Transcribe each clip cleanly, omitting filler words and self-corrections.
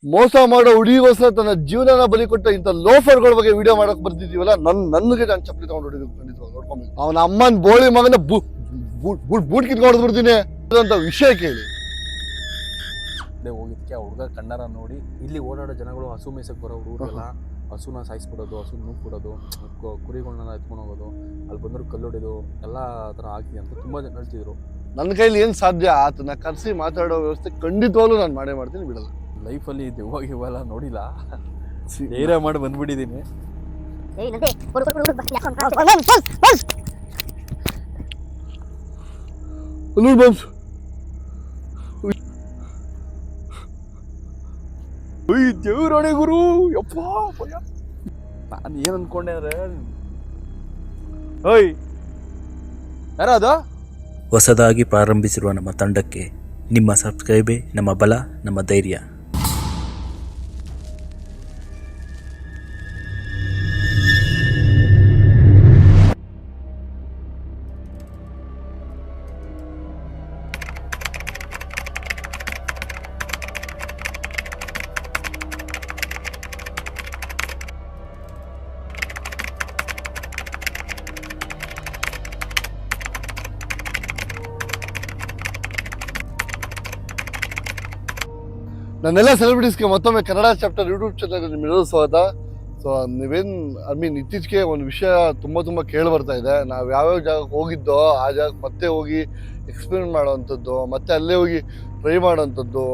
ಮೋಸ ಮಾಡೋ ಹುಡುಗಿಗೋಸ್ಕರ ತನ್ನ ಜೀವನನ ಬಲಿ ಕೊಟ್ಟ ಇಂಥ ಲೋಫರ್ಗಳ ಬಗ್ಗೆ ವಿಡಿಯೋ ಮಾಡಕ್ ಬರ್ತಿದೀವಲ್ಲ ನನಗೆ ನಾನು ಚಪ್ಪಲಿ ತಗೊಂಡು ಹೊಡಿಬೇಕು ಖಂಡಿತವಾಗಿ ನೋಡ್ಕೊಬೇಕು. ಅವನ ಅಮ್ಮನ ಬೋಳಿ ಮಗನ ಬೂಟ್ ಕಿತ್ಕೊಂಡು ಬಿಡ್ತೀನಿ ಅಂತ ವಿಷಯ ಕೇಳಿ ಹೋಗಿದ್ದಕ್ಕೆ ಆ ಹುಡುಗ ಕಣ್ಣಾರ ನೋಡಿ ಇಲ್ಲಿ ಓಡಾಡೋ ಜನಗಳು ಹಸು ಮೇಸಕ್ಕೆ ಬರೋ ಹುಡುಗರೆಲ್ಲ ಹಸುನ ಸಾಯಿಸ್ಬಿಡೋದು, ಹಸು ನುಗ್ಬಿಡೋದು, ಕುರಿಗಳನ್ನ ಎತ್ಕೊಂಡು ಹೋಗೋದು, ಅಲ್ಲಿ ಬಂದರು ಕಲ್ಲೊಡೆದು ಎಲ್ಲ ಥರ ಆಗಿದೆ ಅಂತ ತುಂಬ ಜನ ಹೇಳ್ತಿದ್ರು. ನನ್ನ ಕೈಲಿ ಏನು ಸಾಧ್ಯ ಆತನ ಕರೆಸಿ ಮಾತಾಡೋ ವ್ಯವಸ್ಥೆ ಖಂಡಿತವಾಗ್ಲೂ ನಾನು ಮಾಡೇ ಮಾಡ್ತೀನಿ, ಬಿಡಲ್ಲ. ಲೈಫಲ್ಲಿ ದೆವ್ವ ಇವೆಲ್ಲ ನೋಡಿಲ್ಲ, ಧೈರ್ಯ ಮಾಡಿ ಬಂದ್ಬಿಟ್ಟಿದ್ದೀನಿ. ದೇವ್ರಣೆ ಗುರು, ಯಪ್ಪ ನಾನು ಏನು ಅನ್ಕೊಂಡೆ ಅಂದ್ರೆ ಓಯ್ ಯಾರದು ಹೊಸದಾಗಿ ಪ್ರಾರಂಭಿಸಿರುವ ನಮ್ಮ ತಂಡಕ್ಕೆ ನಿಮ್ಮ ಸಬ್ಸ್ಕ್ರೈಬೇ ನಮ್ಮ ಬಲ, ನಮ್ಮ ಧೈರ್ಯ. ನನ್ನೆಲ್ಲ ಸೆಲೆಬ್ರಿಟೀಸ್ಗೆ ಮತ್ತೊಮ್ಮೆ ಕನ್ನಡ ಚಾಪ್ಟರ್ ಯೂಟ್ಯೂಬ್ ಚಾನಲ್ ನಿಮ್ಮೆಲ್ಲರೂ ಸ್ವಾಗತ. ಸೊ ನೀವೇನು ಇತ್ತೀಚೆಗೆ ಒಂದು ವಿಷಯ ತುಂಬ ಕೇಳಿ ಬರ್ತಾ ಇದೆ. ನಾವು ಯಾವ್ಯಾವ ಜಾಗಕ್ಕೆ ಹೋಗಿದ್ದೋ ಆ ಜಾಗಕ್ಕೆ ಮತ್ತೆ ಹೋಗಿ ಎಕ್ಸ್ಪೆರಿಮೆಂಟ್ ಮಾಡೋವಂಥದ್ದು, ಮತ್ತೆ ಅಲ್ಲೇ ಹೋಗಿ ಟ್ರೈ ಮಾಡೋವಂಥದ್ದು.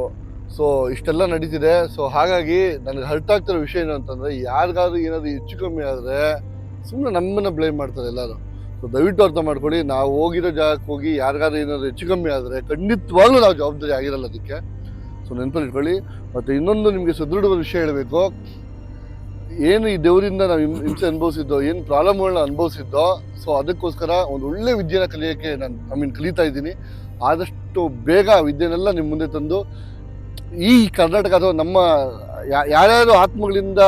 ಸೊ ಇಷ್ಟೆಲ್ಲ ನಡೀತಿದೆ. ಸೊ ಹಾಗಾಗಿ ನನಗೆ ಹರ್ಟ್ ಆಗ್ತಿರೋ ವಿಷಯ ಏನು ಅಂತಂದರೆ, ಯಾರಿಗಾದ್ರೂ ಏನಾದರೂ ಹೆಚ್ಚು ಕಮ್ಮಿ ಆದರೆ ಸುಮ್ಮನೆ ನಮ್ಮನ್ನು ಬ್ಲೇಮ್ ಮಾಡ್ತಾರೆ ಎಲ್ಲರೂ. ಸೊ ದಯವಿಟ್ಟು ಅರ್ಥ ಮಾಡ್ಕೊಳ್ಳಿ, ನಾವು ಹೋಗಿರೋ ಜಾಗಕ್ಕೆ ಹೋಗಿ ಯಾರಿಗಾದ್ರೂ ಏನಾದರೂ ಹೆಚ್ಚು ಕಮ್ಮಿ ಆದರೆ ಖಂಡಿತವಾಗ್ಲೂ ನಾವು ಜವಾಬ್ದಾರಿ ಆಗಿರಲ್ಲ ಅದಕ್ಕೆ. ಸೊ ನೆನಪಲ್ಲಿ ಇಟ್ಕೊಳ್ಳಿ. ಮತ್ತು ಇನ್ನೊಂದು ನಿಮಗೆ ಸದೃಢವಾದ ವಿಷಯ ಹೇಳಬೇಕು, ಏನು ಈ ದೇವರಿಂದ ನಾವು ಹಿಂಸೆ ಅನುಭವಿಸಿದ್ದೋ, ಏನು ಪ್ರಾಬ್ಲಮ್ಗಳನ್ನ ಅನುಭವಿಸಿದ್ದೋ, ಸೊ ಅದಕ್ಕೋಸ್ಕರ ಒಂದು ಒಳ್ಳೆ ವಿದ್ಯೆನ ಕಲಿಯೋಕ್ಕೆ ನಾನು ಕಲಿತಾ ಇದ್ದೀನಿ. ಆದಷ್ಟು ಬೇಗ ವಿದ್ಯೆನೆಲ್ಲ ನಿಮ್ಮ ಮುಂದೆ ತಂದು ಈ ಕರ್ನಾಟಕ ಅಥವಾ ನಮ್ಮ ಯಾರ್ಯಾರು ಆತ್ಮಗಳಿಂದ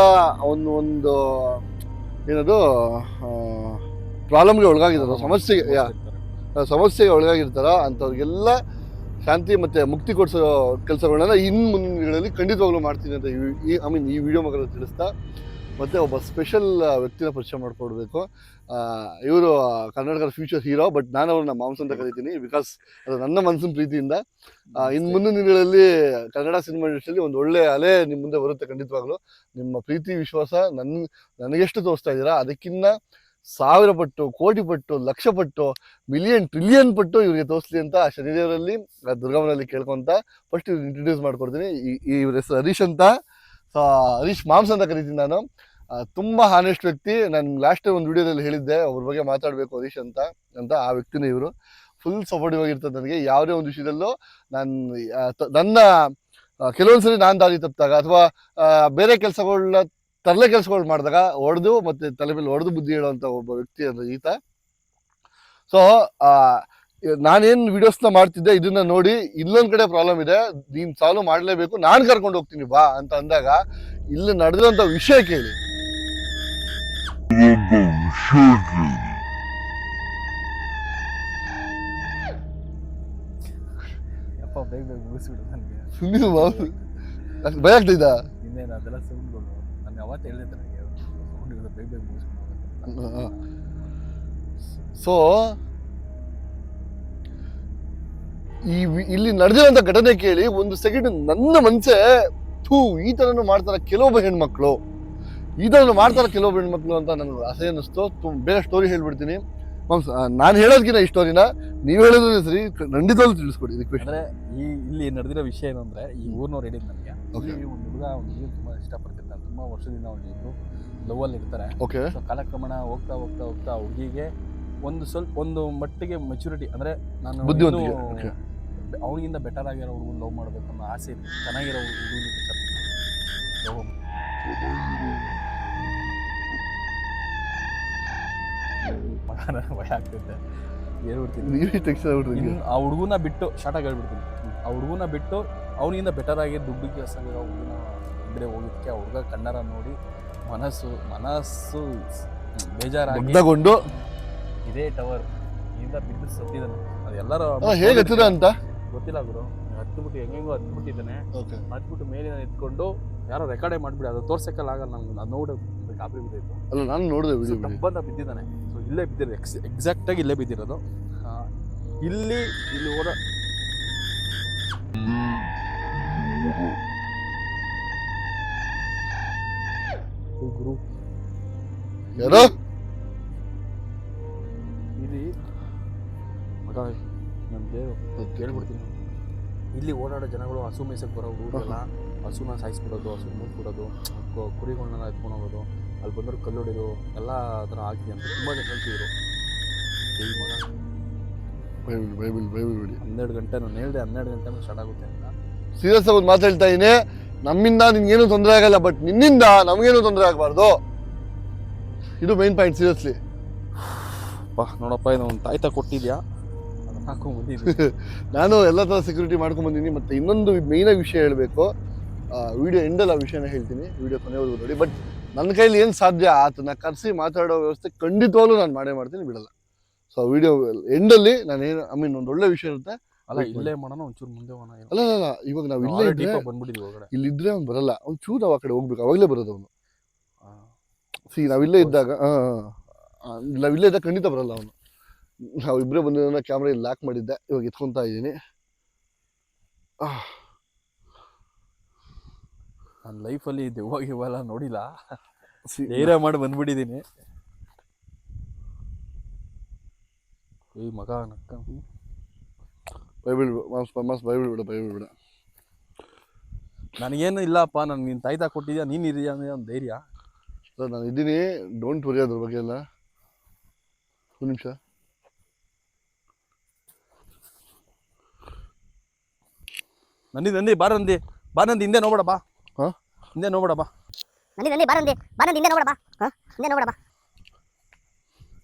ಒಂದು ಏನದು ಪ್ರಾಬ್ಲಮ್ಗೆ ಒಳಗಾಗಿದ್ದಾರೋ, ಸಮಸ್ಯೆಗೆ ಒಳಗಾಗಿರ್ತಾರೋ ಅಂಥವ್ರಿಗೆಲ್ಲ ಶಾಂತಿ ಮತ್ತು ಮುಕ್ತಿ ಕೊಡಿಸೋ ಕೆಲಸಗಳನ್ನ ಮುಂದಿನ ದಿನಗಳಲ್ಲಿ ಖಂಡಿತವಾಗ್ಲೂ ಮಾಡ್ತೀನಿ ಅಂತ ಈ ವಿಡಿಯೋ ಮಗನ ತಿಳಿಸ್ತಾ, ಮತ್ತು ಒಬ್ಬ ಸ್ಪೆಷಲ್ ವ್ಯಕ್ತಿನ ಪರಿಚಯ ಮಾಡಿಕೊಡ್ಬೇಕು. ಇವರು ಕರ್ನಾಟಕದ ಫ್ಯೂಚರ್ ಹೀರೋ, ಬಟ್ ನಾನು ಅವ್ರನ್ನ ಮಾಂಸ ಅಂತ ಕರಿತೀನಿ, ಬಿಕಾಸ್ ಅದು ನನ್ನ ಮನಸ್ಸಿನ ಪ್ರೀತಿಯಿಂದ. ಇನ್ನು ಮುಂದಿನ ದಿನಗಳಲ್ಲಿ ಕನ್ನಡ ಸಿನಿಮಾ ಇಂಡಸ್ಟ್ರಿಯಲ್ಲಿ ಒಂದು ಒಳ್ಳೆ ಅಲೆ ನಿಮ್ಮ ಮುಂದೆ ಬರುತ್ತೆ ಖಂಡಿತವಾಗ್ಲೂ. ನಿಮ್ಮ ಪ್ರೀತಿ ವಿಶ್ವಾಸ ನನಗೆಷ್ಟು ತೋರಿಸ್ತಾ ಇದ್ದೀರಾ, ಅದಕ್ಕಿಂತ 1000 ಪಟ್ಟು, ಕೋಟಿ ಪಟ್ಟು, ಲಕ್ಷ ಪಟ್ಟು, ಮಿಲಿಯನ್ ಟ್ರಿಲಿಯನ್ ಪಟ್ಟು ಇವರಿಗೆ ತೋರಿಸ್ಲಿ ಅಂತ ಶನಿದೇವರಲ್ಲಿ ದುರ್ಗಮ್ಮನಲ್ಲಿ ಕೇಳ್ಕೊಂತ ಫಸ್ಟ್ ಇವ್ರು ಇಂಟ್ರೊಡ್ಯೂಸ್ ಮಾಡ್ಕೊಡ್ತೀನಿ. ಇವ್ರ ಹೆಸರು ಹರೀಶ್ ಅಂತ. ಸೊ ಹರೀಶ್ ಮಾಂಸ ಅಂತ ಕರಿತೀನಿ ನಾನು. ತುಂಬ ಹಾನೆಸ್ಟ್ ವ್ಯಕ್ತಿ. ನಾನು ಲಾಸ್ಟ್ ಟೈಮ್ ಒಂದು ವಿಡಿಯೋದಲ್ಲಿ ಹೇಳಿದ್ದೆ ಅವ್ರ ಬಗ್ಗೆ ಮಾತಾಡಬೇಕು ಹರೀಶ್ ಅಂತ. ಆ ವ್ಯಕ್ತಿನೇ ಇವರು. ಫುಲ್ ಸಪೋರ್ಟಿವ್ ಆಗಿರ್ತದೆ ನನಗೆ. ಯಾವುದೇ ಒಂದು ವಿಷಯದಲ್ಲೂ ನನ್ನ ಕೆಲವೊಂದ್ಸರಿ ನಾನು ದಾರಿ ತಪ್ಪಿದಾಗ ಅಥವಾ ಬೇರೆ ತರಲೆ ಕೆಲಸಗಳು ಮಾಡಿದಾಗ ಹೊಡೆದು ಮತ್ತೆ ತಲೆ ಮೇಲೆ ಹೊಡೆದು ಬುದ್ಧಿ ಹೇಳುವಂಥ ಒಬ್ಬ ವ್ಯಕ್ತಿ ಅಂದ್ರೆ ಈತ. ಸೊ ನಾನೇನು ವಿಡಿಯೋಸ್ನ ಮಾಡ್ತಿದ್ದೆ ಇದನ್ನ ನೋಡಿ ಇಲ್ಲೊಂದ್ ಕಡೆ ಪ್ರಾಬ್ಲಮ್ ಇದೆ, ನೀನು ಸಾಲ್ವ್ ಮಾಡಲೇಬೇಕು, ನಾನು ಕರ್ಕೊಂಡು ಹೋಗ್ತೀನಿ ಬಾ ಅಂತ ಅಂದಾಗ ಇಲ್ಲಿ ನಡೆದಂಥ ವಿಷಯ ಕೇಳಿ. ಬೇಗ ಮುಗಿಸ್ಬಿಡು ನನಗೆ. ಸುಮ್ಮನೆ ಭಯ ಆಗ್ತಿದ್ದ ಇನ್ನೇನು ಅದೆಲ್ಲ ಸೌಂಡ್ಗಳು ನಾನು ಅವತ್ತು ಹೇಳಿದ್ದೆ ನನಗೆ ಸೌಂಡ್ ಬೇಗ ಮುಗಿಸ್ಬಿಡು. ಸೊ ಇಲ್ಲಿ ನಡೆದಿರುವಂಥ ಘಟನೆ ಕೇಳಿ ಒಂದು ಸೆಕೆಂಡ್ ನನ್ನ ಮನಸ್ಸೇ ಈ ಥರನೂ ಮಾಡ್ತಾರೆ ಕೆಲವೊಬ್ಬ ಹೆಣ್ಮಕ್ಳು, ಕೆಲವೊಬ್ಬ ಹೆಣ್ಮಕ್ಳು ಅಂತ ನನಗೆ ಆಸೆ ಅನ್ನಿಸ್ತು. ಬೇಗ ಸ್ಟೋರಿ ಹೇಳ್ಬಿಡ್ತೀನಿ. ನಾನು ಹೇಳೋದಕ್ಕಿಂತ ಈ ಸ್ಟೋರಿನ ನೀವು ಹೇಳಿದ್ರೆ ಸರಿ, ಖಂಡಿತವಾಗ್ಲೂ ತಿಳಿಸ್ಕೊಡಿ. ಅಂದ್ರೆ ಇಲ್ಲಿ ನಡೆದಿರೋ ವಿಷಯ ಏನು ಅಂದ್ರೆ, ಈ ಊರ್ನವ್ರು ಹೇಳಿದ್ ನನಗೆ ಒಂದು ಹುಡುಗ ತುಂಬಾ ಇಷ್ಟಪಡ್ತಿರ್ತಾನೆ, ತುಂಬಾ ವರ್ಷದಿಂದ ಅವ್ರು ಲವ್ ಅಲ್ಲಿ ಇರ್ತಾರೆ. ಸೊ ಕಾಲಕ್ರಮಣ ಹೋಗ್ತಾ ಹುಡುಗಿಗೆ ಒಂದು ಮಟ್ಟಿಗೆ ಮೆಚುರಿಟಿ, ಅಂದ್ರೆ ನಾನು ಅವನಿಗಿಂತ ಬೆಟರ್ ಆಗಿರೋ ಹುಡುಗನ ಲವ್ ಮಾಡ್ಬೇಕು ಅನ್ನೋ ಆಸೆ ಇತ್ತು. ಚೆನ್ನಾಗಿರೋ ಹುಡುಗನ ಭಯ ಆಗ್ತಿದ್ದೆ, ಆ ಹುಡುಗನ ಬಿಟ್ಟು ಶಾರ್ಟಾಗಿ ಹೇಳ್ಬಿಡ್ತೀನಿ. ಆ ಹುಡುಗನ ಬಿಟ್ಟು ಅವನಿಗಿಂತ ಬೆಟರ್ ಆಗಿ ದುಡ್ಡು ಕೆಲಸ ಆಗಿರೋ ಹುಡುಗನ ಇಬ್ಬರೇ ಹೋಗಿದ್ದಕ್ಕೆ ಆ ಹುಡುಗ ಕಣ್ಣಾರ ನೋಡಿ ಮನಸ್ಸು ಬೇಜಾರಾಗಿ ಇದೇ ಟವರ್ ಇಂದ ಬಿದ್ದು ಸತ್ತಿದ್ದಾನೆ. ಅದು ಎಲ್ಲರೂ ಹೇಗೆ ಅಂತ ಗೊತ್ತಿಲ್ಲ ಗುರು, ಹತ್ಬಿಟ್ಟು ಹೆಂಗೆಂಗೋ ಹತ್ಬಿಟ್ಟಿದ್ದಾನೆ. ಓಕೆ ಹತ್ಬಿಟ್ಟು ಮೇಲಿನ ನಿಂತ್ಕೊಂಡು ಯಾರೋ ರೆಕಾರ್ಡೇ ಮಾಡಿಬಿಡಿ, ಅದು ತೋರ್ಸಕ್ಕಲ್ಲ ಆಗಲ್ಲ ನಂಗೆ, ಅದು ನೋಡಿ ಗಾಬರಿ ಬಿದ್ದಾಯಿತು. ಅಲ್ಲ ನಾನು ನೋಡಿದೆ ವಿಡಿಯೋ ಡಬ್ಬಂತ ಬಿದ್ದಿದ್ದಾನೆ. ಸೊ ಇಲ್ಲೇ ಬಿದ್ದಿರೋದು, ಎಕ್ಸಾಕ್ಟಾಗಿ ಇಲ್ಲೇ ಬಿದ್ದಿರೋದು. ಇಲ್ಲಿ ಓಡ ಗುರು ಯಾರೋ ಇಲ್ಲಿ ಮಗ ನನಗೆ ಕೇಳ್ಬಿಡ್ತೀನಿ. ಇಲ್ಲಿ ಓಡಾಡೋ ಜನಗಳು ಹಸು ಮೇಯ್ಸಕ್ಕೆ ಬರೋ ಊರೆಲ್ಲ ಹಸುನ ಸಾಯಿಸ್ಬಿಡೋದು, ಹಸು ಮೂಡ್ಬಿಡೋದು, ಕುರಿಗಳನ್ನೆಲ್ಲ ಎತ್ಕೊಂಡು ಹೋಗೋದು, ಅಲ್ಲಿ ಬಂದವರು ಕಲ್ಲು ಹೊಡೆಯೋದು ಎಲ್ಲ ಥರ ಆಗ್ತಿದೆ ಅಂತ ತುಂಬ ಜನ ಹೇಳ್ತಿದ್ರು. ಈ ಮಗ ಬೈಬಲ್ ಬಿಡಿ 12 ಗಂಟೆ ನಾನು ಹೇಳಿದೆ, 12 ಗಂಟೆ ಸ್ಟಾರ್ಟ್ ಆಗುತ್ತೆ ಅಂತ. ಸೀರಿಯಸ್ ಆಗಿ ಒಂದು ಮಾತು ಹೇಳ್ತಾ ಇದ್ದೀನಿ, ನಮ್ಮಿಂದ ನಿನ್ಗೇನು ತೊಂದರೆ ಆಗಲ್ಲ, ಬಟ್ ನಿನ್ನಿಂದ ನಮಗೇನು ತೊಂದರೆ ಆಗಬಾರ್ದು. ಇದು ಮೈನ್ ಪಾಯಿಂಟ್. ಸೀರಿಯಸ್ಲಿ ನೋಡಪ್ಪ, ಇದು ಒಂದು ತಾಯ್ತ ಕೊಟ್ಟಿದ್ಯಾ, ಅದನ್ನ ಹಾಕೊಂಡ್ಬಂದಿದ್ದೀನಿ. ನಾನು ಎಲ್ಲ ಥರ ಸೆಕ್ಯೂರಿಟಿ ಮಾಡ್ಕೊಂಡ್ಬಂದಿದ್ದೀನಿ. ಮತ್ತು ಇನ್ನೊಂದು ಮೇಯ್ನಾಗಿ ವಿಷಯ ಹೇಳಬೇಕು, ವಿಡಿಯೋ ಎಂಡಲ್ಲಿ ಆ ವಿಷಯನ ಹೇಳ್ತೀನಿ, ವಿಡಿಯೋ ಕೊನೆವರೆಗೂ ನೋಡಿ. ಬಟ್ ನನ್ನ ಕೈಲಿ ಏನು ಸಾಧ್ಯ ಆತನ ಕರೆಸಿ ಮಾತಾಡೋ ವ್ಯವಸ್ಥೆ ಖಂಡಿತವಾಗ್ಲೂ ನಾನು ಮಾಡೇ ಮಾಡ್ತೀನಿ, ಬಿಡಲ್ಲ. ಸೊ ವಿಡಿಯೋ ಎಂಡಲ್ಲಿ ನಾನೇನು ಒಂದು ಒಳ್ಳೆ ವಿಷಯ ಇರುತ್ತೆ. ಅಲ್ಲ ಇಲ್ಲೇ ಮಾಡೋಣ, ಒಂಚೂರು ಮುಂದೆ ಹೋಗೋಣ. ಅಲ್ಲ ಇವಾಗ ನಾವು ಇಲ್ಲೇ ಇದ್ರೆ ಬಂದ್ಬಿಟ್ಟಿದ್ವಿ ಹೊರಗಡೆ. ಇಲ್ಲಿದ್ರೆ ಅವ್ನು ಬರಲ್ಲ, ಅವ್ನು ಚೂರು ನಾವು ಆ ಕಡೆ ಹೋಗ್ಬೇಕು, ಅವಾಗಲೇ ಬರೋದು ಅವನು. ನಾವಿಲ್ಲೇ ಇದ್ದಾಗ ನಾವಿಲ್ಲೇ ಇದ್ದಾಗ ಖಂಡಿತ ಬರಲ್ಲ ಅವನು. ನಾವು ಇಬ್ಬರೇ ಬಂದಿದ್ದನ್ನ ಕ್ಯಾಮ್ರಾ ಇಲ್ಲಿ ಲಾಕ್ ಮಾಡಿದ್ದೆ, ಇವಾಗ ಎತ್ಕೊತಾ ಇದ್ದೀನಿ. ನನ್ನ ಲೈಫಲ್ಲಿ ದೆವ್ವಾಗಿವೆಲ್ಲ ನೋಡಿಲ್ಲ, ಧೈರ್ಯ ಮಾಡಿ ಬಂದ್ಬಿಟ್ಟಿದ್ದೀನಿ. ಈ ಮಗ ನಕ್ಕ ಬೈಬಿಲ್ ಬಿಡ. ನನಗೇನು ಇಲ್ಲಪ್ಪ, ನನಗೆ ನೀನು ತಾಯ್ತಾ ಕೊಟ್ಟಿದ್ಯಾ, ನೀನು ಇರಿಯಾ ಅಂದರೆ ಒಂದು ಧೈರ್ಯ. ಸರ್ ನಾನು ಇದ್ದೀನಿ, ಡೋಂಟ್ ವರಿ ಅದ್ರ ಬಗ್ಗೆ ಎಲ್ಲ. ಒಂದು ನಿಮಿಷ. ನಂದಿ ಬಾರಂದಿ ಹಿಂದೆ ನೋಡ್ಬೇಡ ಬಾ. ಹಾಂ ಹಿಂದೆ ನೋಡ್ಬೇಡ ಬಾ. ನಂದಿ ಬಾರಂದಿ ಹಿಂದೆ ನೋಡ್ಬೇಡ ಬಾ. ಹಿಂದೆ ನೋಡ್ಬೇಡ ಬಾ.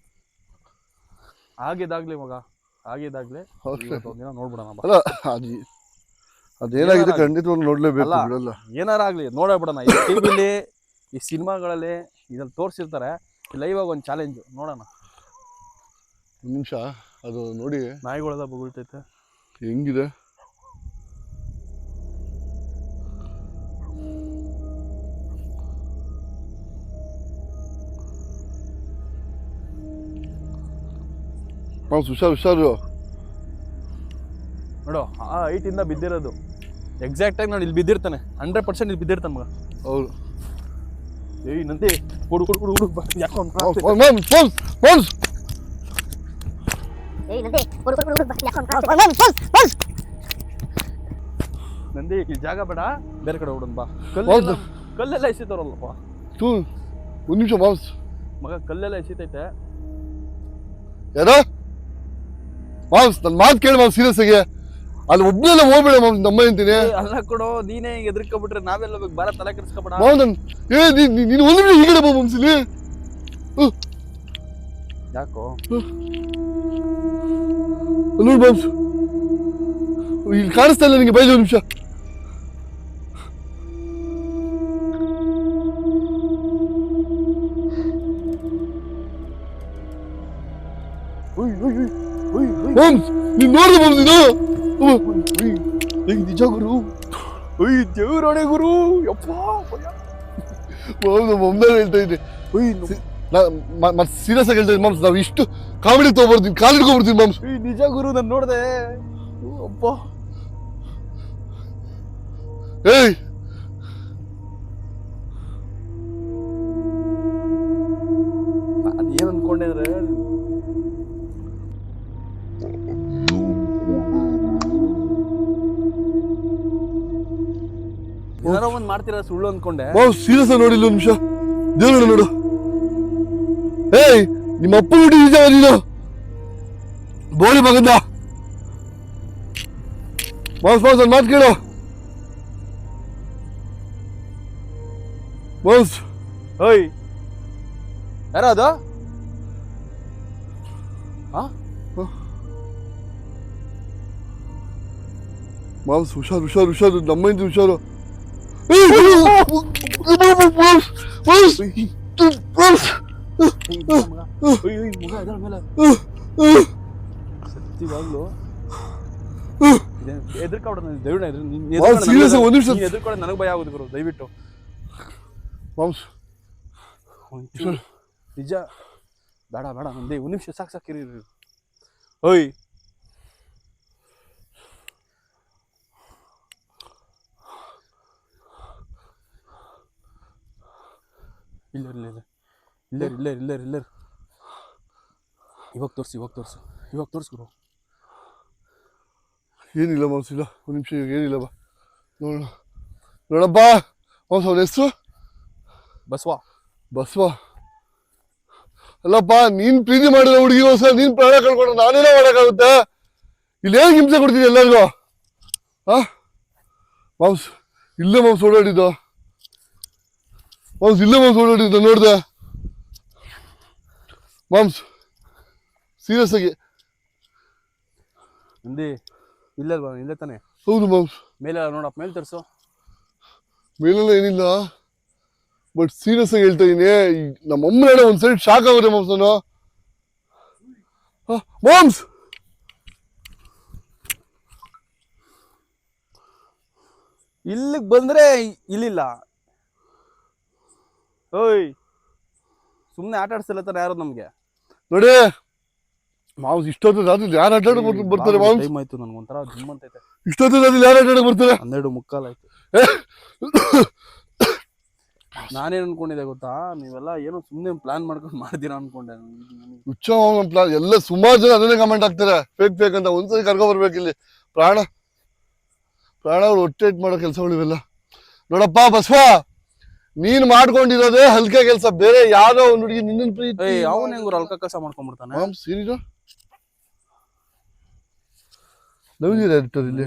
ಆಗಿದ್ದಾಗ್ಲಿ ಮಗ, ಆಗಿದ್ದಾಗ್ಲಿ ಒಂದಿನ ನೋಡ್ಬಿಡೋಣ ಬಾ. ಅಲ್ಲ ಅದೇನಾಗಿದೆ ಖಂಡಿತವಾಗ್ಲೂ ನೋಡ್ಲೇಬೇಕು, ಬಿಡಲ್ಲ. ಏನಾರ ಆಗ್ಲಿ ನೋಡಬಿಡೋಣ. ಈ ಟಿವಿಲಿ, ಈ ಸಿನಿಮಾಗಳಲ್ಲಿ ಇದ್ರಲ್ಲಿ ತೋರಿಸಿರ್ತಾರೆ, ಲೈವ್ ಆಗಿ ಒಂದು ಚಾಲೆಂಜ್ ನೋಡೋಣ. ಒಂದು ನಿಮಿಷ, ಅದು ನೋಡಿ ನಾಯಿಗಳೆಲ್ಲ ಬೊಗಳ್ತೈತೆ ಹೆಂಗಿದೆ. ಹುಷಾರು ನೋಡು, ಆ ಹೈಟಿಂದ ಬಿದ್ದಿರೋದು. ಎಕ್ಸಾಕ್ಟಾಗಿ ನೋಡಿ ಇಲ್ಲಿ ಬಿದ್ದಿರ್ತಾನೆ, 100% ಇಲ್ಲಿ ಬಿದ್ದಿರ್ತಾನೆ ಮಗ. ಹೌದು. ಏಯ್ ನಂದಿ ಹುಡು ಯಾಕೋ ನಂದಿ ಈ ಜಾಗ ಬೇಡ, ಬೇರೆ ಕಡೆ ಹೋಗೋಣ ಬಾ. ಕಲ್ಲೆಲ್ಲ ಎಸಿತಾರಲ್ಲಪ್ಪ. ಒಂದು ನಿಮಿಷ ಮಗ, ಕಲ್ಲೆಲ್ಲ ಎಸಿತೈತೆ. ಯಾರೋ ನನ್ನ ಮಾತು ಕೇಳಿ ಸೀರಿಯಸ್ ಆಗಿ, ಅಲ್ಲಿ ಒಬ್ಬನೆಲ್ಲ ಹೋಗ್ಬೇಡ ನಮ್ಮ ಅಂತೀನಿ. ಅಲ್ಲ ಕೊಡೋ, ನೀನೇ ಎದ್ರಿಕೊಬಿಟ್ರೆ ನಾವೆಲ್ಲ ಬಾರ ತಲೆ ಕೆಡಿಸ್ಕೊಬೇಡ. ನೀನು ಒಂದು ನಿಮಿಷ ಈ ಕಡೆ ಬಾ ಮಾಂಸಲಿ. ಯಾಕೋ ನೋಡಿ ಮಾಂಸ, ಇಲ್ಲಿ ಕಾಣಿಸ್ತಾ ಇಲ್ಲ ನಿಂಗೆ? ಬೈದು ಒಂದು ನಿಮಿಷ. ನೀನ್ ನೋಡಿದ ಬಂದಿದ್ದು ನಿಜ ಗುರು. ದೇವ್ರೊಡೆ ಗುರು. ಯಪ್ಪ ಮೊಮ್ಮದ ಹೇಳ್ತಾ ಇದ್ದೆ, ಮತ್ತೆ ಸೀರಿಯಸ್ ಆಗಿ ಹೇಳ್ತಾ ಇದ್ದೆ ಮಾಮ್ಸ್. ನಾವು ಇಷ್ಟು ಕಾಮಿಡಿ ತಗೊಬರ್ತೀನಿ, ಕಾಲ್ ಹಿಡ್ಕೊಬರ್ತೀನಿ ಮಾಮ್ಸ್. ನಿಜ ಗುರು, ನಾನು ನೋಡ್ದೆ. ಅಪ್ಪ ಏಯ್, ನಾನು ಏನ್ ಅನ್ಕೊಂಡೆ ಅಂದ್ರೆ, ಏನಾರೋ ಒಂದ್ ಮಾಡ್ತೀರ ಸುಳ್ಳು ಅನ್ಕೊಂಡೆ. ಸೀರಿಯಸ್ ಆಗಿ ನೋಡಿಲ್ಲ. ಒಂದು ನಿಮಿಷ, ದೇವ್ರ ನೋಡು. ಏಯ್, ನಿಮ್ಮ ಅಪ್ಪ ನೋಡಿ ನಿಜ ನೀನು ಬೋಳಿ ಮಗಂದ. ಮಾಸ್ ಒಂದು ಮಾತು ಕೇಳು ಮಾಸ್. ಓಯ್, ಯಾರೋ ಅದು? ಮಾಸ್ ಹುಷಾರು, ನಮ್ಮಿಂದ ಹುಷಾರು. ಸತ್ಯವಾಗ್ಲು ಎದುರ್ಕೊಡ ಸೀರಿಯಸ್ ಒಂದು ನಿಮಿಷ ಎದುರ್ಕೊಂಡು ನನಗೆ ಭಯ ಆಗುದು ಗುರು ದಯವಿಟ್ಟು ಮಾಮ್ಸ್ ನಿಜ ಬೇಡ ಬೇಡ ಒಂದೇ ಒಂದು ನಿಮಿಷ ಸಾಕಿರಿ ಓಯ್ ಇಲ್ಲ ಇವಾಗ ತೋರಿಸು ಗುರು ಏನಿಲ್ಲ ಮಾಮ್ಸ್ ಇಲ್ಲ ಒಂದು ನಿಮಿಷ ಈಗ ಏನಿಲ್ಲ ಬಾ ನೋಡಪ್ಪ ಮಾಮ್ಸ್ ಅವ್ರ ಹೆಸರು ಬಸವ ಅಲ್ಲಪ್ಪ ನೀನ್ ಪ್ರೀತಿ ಮಾಡಿರೋ ಹುಡುಗಿಗೋಸ್ಕರ ನೀನ್ ಪ್ರಾಣ ಕಳ್ಕೊಂಡು ನಾನೇನೋ ಮಾಡೋಕ್ಕಾಗುತ್ತೆ ಇಲ್ಲಿ ಹೇಗೆ ಹಿಂಸೆ ಕೊಡ್ತೀನಿ ಎಲ್ಲರಿಗೂ ಮಾಮ್ಸ್ ಇಲ್ಲೇ ಮಾಮ್ಸ್ ಓಡಾಡಿದ್ದು ನೋಡ್ದೆ ಮಾಮ್ಸ್ ಸೀರಿಯಸ್ ಆಗಿ ಇಲ್ಲೇ ತಾನೆ ಹೌದು ಮಾಮ್ಸ್ ಮೇಲೆ ನೋಡಪ್ಪ ಮೇಲೆ ತರಿಸು ಮೇಲೆಲ್ಲ ಏನಿಲ್ಲ ಬಟ್ ಸೀರಿಯಸ್ ಆಗಿ ಹೇಳ್ತಾ ಇದೀನಿ ನಮ್ಮ ಅಮ್ಮನ ಒಂದ್ ಸೈಡ್ ಶಾಕ್ ಆಗುತ್ತೆ ಮಾಮ್ಸ್ ನಾನು ಮಾಮ್ಸ್ ಇಲ್ಲಿಗೆ ಬಂದ್ರೆ ಇಲ್ಲಿಲ್ಲ ಓಯ್ ಸುಮ್ಮನೆ ಆಟ ಆಡ್ಸಲ್ಲ ತಾನೆ ಯಾರು ನಮ್ಗೆ ನೋಡಿ ಮಾಮ್ಸ್ ಇಷ್ಟೊತ್ತು ರಾತ್ರಿ ಯಾರು ಆಟ ಆಡಕ್ ಬರ್ತಾರೆ ಮಾಮ್ಸ್ ಟೈಮ್ ಆಯ್ತು ನನ್ಗೊಂಥರ ಜಿಮ್ ಅಂತೈತೆ ಇಷ್ಟೊತ್ತು ರಾತ್ರಿ ಯಾರು ಆಟ ಆಡಕ್ ಬರ್ತಾರೆ 12:45 ಆಯ್ತು ನಾನೇನ್ ಅನ್ಕೊಂಡಿದ್ದೆ ಗೊತ್ತಾ ನೀವೆಲ್ಲ ಏನೋ ಸುಮ್ಮನೆ ಪ್ಲಾನ್ ಮಾಡ್ಕೊಂಡು ಮಾಡ್ತೀರಾ ಅನ್ಕೊಂಡೆ ಹುಚ್ಚ ಪ್ಲಾನ್ ಎಲ್ಲ ಸುಮಾರು ಜನ ಅದನ್ನೇ ಕಮೆಂಟ್ ಆಗ್ತಾರೆ ಫೇಕ್ ಅಂತ ಒಂದ್ಸರಿ ಕರ್ಕೊ ಬರ್ಬೇಕು ಇಲ್ಲಿ ಪ್ರಾಣ ಅವ್ರು ಹೊಟ್ಟೆ ಮಾಡೋ ಕೆಲಸಗಳು ಇವೆಲ್ಲ ನೋಡಪ್ಪ ಬಸವ ನೀನ್ ಮಾಡ್ಕೊಂಡಿರೋದೇ ಹಲ್ಕೆ ಕೆಲಸ ಬೇರೆ ಯಾವ್ದೋ ಒಂದ್ ಹುಡುಗಿ ನಿನ್ನ ಪ್ರೀತಿ ಅವನ ಹೆಂಗ್ ಹಲ್ಕ ಕೆಲಸ ಮಾಡ್ಕೊಂಡ್ಬಿಡ್ತಾನೆ ಲವ್ ಡೈರೆಕ್ಟರ್ ಇಲ್ಲಿ